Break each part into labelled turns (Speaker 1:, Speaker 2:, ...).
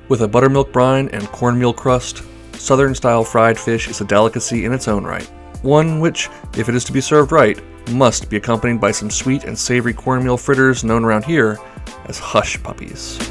Speaker 1: With a buttermilk brine and cornmeal crust, Southern-style fried fish is a delicacy in its own right. One which, if it is to be served right, must be accompanied by some sweet and savory cornmeal fritters known around here as Hushpuppies.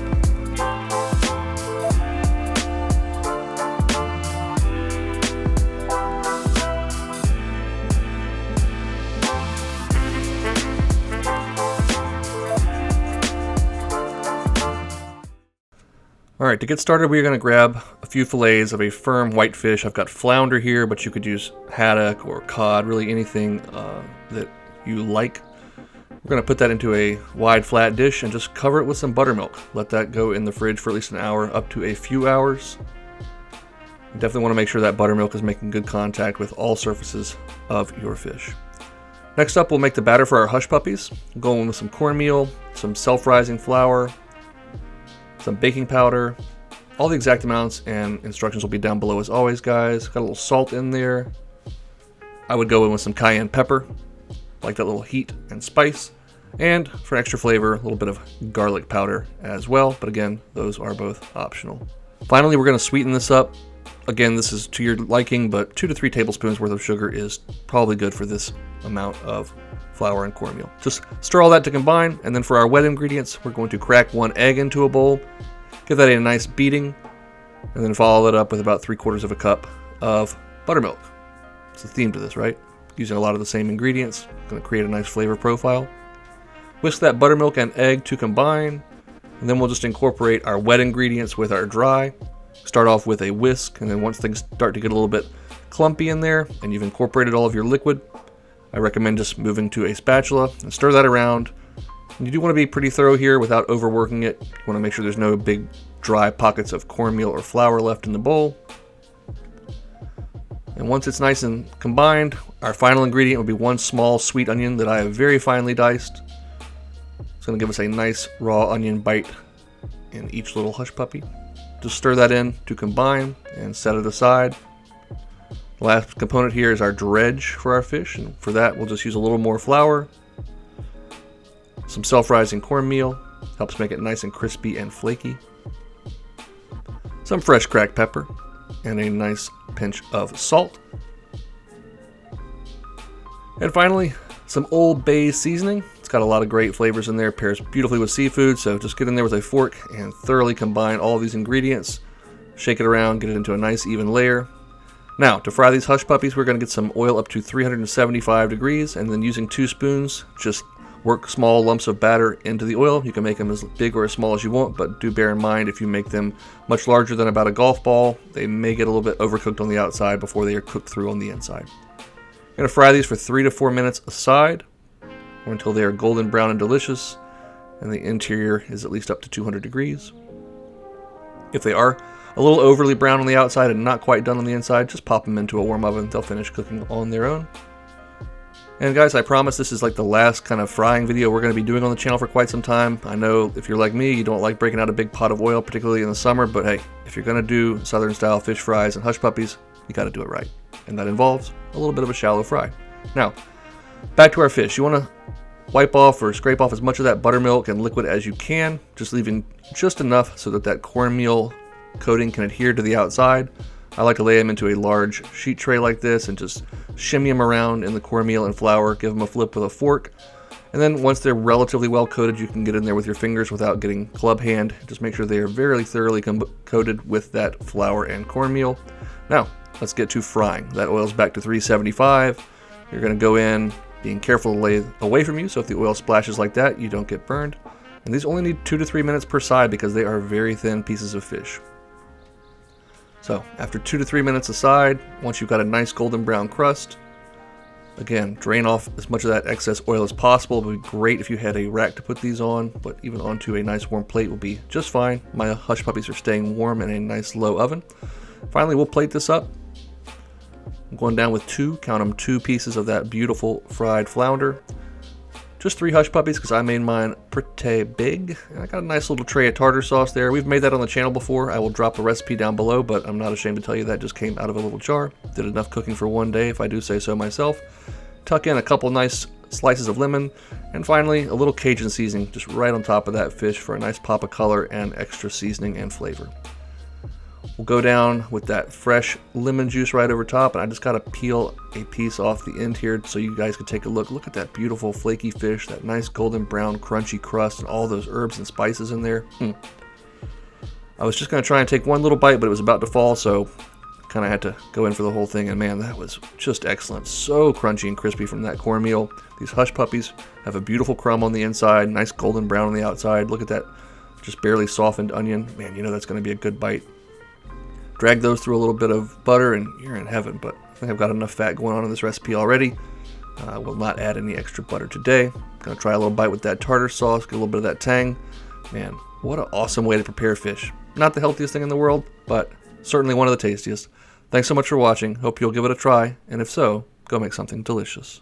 Speaker 1: Alright, to get started, we're going to grab a few fillets of a firm white fish. I've got flounder here, but you could use haddock or cod, really anything that you like. We're going to put that into a wide flat dish and just cover it with some buttermilk. Let that go in the fridge for at least an hour, up to a few hours. You definitely want to make sure that buttermilk is making good contact with all surfaces of your fish. Next up, we'll make the batter for our Hushpuppies. Going with some cornmeal, some self-rising flour, some baking powder. All the exact amounts and instructions will be down below as always, guys. Got a little salt in there. I would go in with some cayenne pepper, like that little heat and spice. And for extra flavor, a little bit of garlic powder as well. But again, those are both optional. Finally, we're going to sweeten this up. Again, this is to your liking, but 2 to 3 tablespoons worth of sugar is probably good for this amount of flour and cornmeal. Just stir all that to combine, and then for our wet ingredients, we're going to crack 1 egg into a bowl, give that a nice beating, and then follow that up with about 3/4 of a cup of buttermilk. It's the theme to this, right? Using a lot of the same ingredients, going to create a nice flavor profile. Whisk that buttermilk and egg to combine, and then we'll just incorporate our wet ingredients with our dry. Start off with a whisk, and then once things start to get a little bit clumpy in there, and you've incorporated all of your liquid, I recommend just moving to a spatula and stir that around. And you do want to be pretty thorough here without overworking it. You want to make sure there's no big dry pockets of cornmeal or flour left in the bowl. And once it's nice and combined, our final ingredient will be 1 small sweet onion that I have very finely diced. It's going to give us a nice raw onion bite in each little Hushpuppy. Just stir that in to combine and set it aside. The last component here is our dredge for our fish, and for that we'll just use a little more flour, some self-rising cornmeal, helps make it nice and crispy and flaky, some fresh cracked pepper, and a nice pinch of salt. And finally, some Old Bay seasoning. It's got a lot of great flavors in there, pairs beautifully with seafood, so just get in there with a fork and thoroughly combine all these ingredients. Shake it around, get it into a nice even layer. Now, to fry these Hushpuppies, we're going to get some oil up to 375 degrees, and then using 2 spoons, just work small lumps of batter into the oil. You can make them as big or as small as you want, but do bear in mind if you make them much larger than about a golf ball, they may get a little bit overcooked on the outside before they are cooked through on the inside. I'm going to fry these for 3 to 4 minutes aside, or until they are golden brown and delicious, and the interior is at least up to 200 degrees. If they are a little overly brown on the outside and not quite done on the inside, just pop them into a warm oven. They'll finish cooking on their own. And guys, I promise this is like the last kind of frying video we're going to be doing on the channel for quite some time. I know if you're like me, you don't like breaking out a big pot of oil, particularly in the summer, but hey, if you're going to do Southern style fish fries and Hushpuppies, you got to do it right. And that involves a little bit of a shallow fry. Now, back to our fish. You want to wipe off or scrape off as much of that buttermilk and liquid as you can, just leaving just enough so that that cornmeal coating can adhere to the outside. I like to lay them into a large sheet tray like this and just shimmy them around in the cornmeal and flour, give them a flip with a fork, and then once they're relatively well coated, you can get in there with your fingers without getting club hand. Just make sure they are very thoroughly coated with that flour and cornmeal. Now, let's get to frying. That oil's back to 375. You're going to go in being careful to lay away from you, so if the oil splashes like that, you don't get burned. And these only need 2 to 3 minutes per side because they are very thin pieces of fish. So after 2 to 3 minutes aside, once you've got a nice golden brown crust, again, drain off as much of that excess oil as possible. It would be great if you had a rack to put these on, but even onto a nice warm plate will be just fine. My Hushpuppies are staying warm in a nice low oven. Finally, we'll plate this up. I'm going down with 2 pieces of that beautiful fried flounder. Just 3 Hushpuppies because I made mine pretty big. And I got a nice little tray of tartar sauce there. We've made that on the channel before. I will drop the recipe down below, but I'm not ashamed to tell you that just came out of a little jar. Did enough cooking for one day, if I do say so myself. Tuck in a couple nice slices of lemon, and finally a little Cajun seasoning just right on top of that fish for a nice pop of color and extra seasoning and flavor. We'll go down with that fresh lemon juice right over top, and I just got to peel a piece off the end here so you guys can take a look. Look at that beautiful flaky fish, that nice golden brown crunchy crust, and all those herbs and spices in there. I was just going to try and take one little bite, but it was about to fall, so kind of had to go in for the whole thing, and man, that was just excellent. So crunchy and crispy from that cornmeal. These Hushpuppies have a beautiful crumb on the inside, nice golden brown on the outside. Look at that just barely softened onion. Man, you know that's going to be a good bite. Drag those through a little bit of butter and you're in heaven, but I think I've got enough fat going on in this recipe already. I will not add any extra butter today. Gonna try a little bite with that tartar sauce, get a little bit of that tang. Man, what an awesome way to prepare fish. Not the healthiest thing in the world, but certainly one of the tastiest. Thanks so much for watching. Hope you'll give it a try, and if so, go make something delicious.